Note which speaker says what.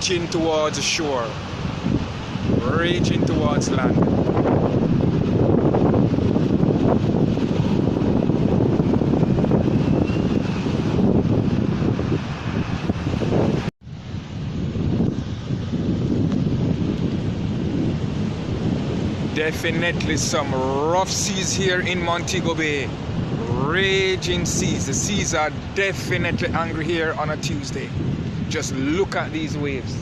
Speaker 1: raging towards the shore, raging towards land. Definitely some rough seas here in Montego Bay. Raging seas. The seas are definitely angry here on a Tuesday. Just look at these waves.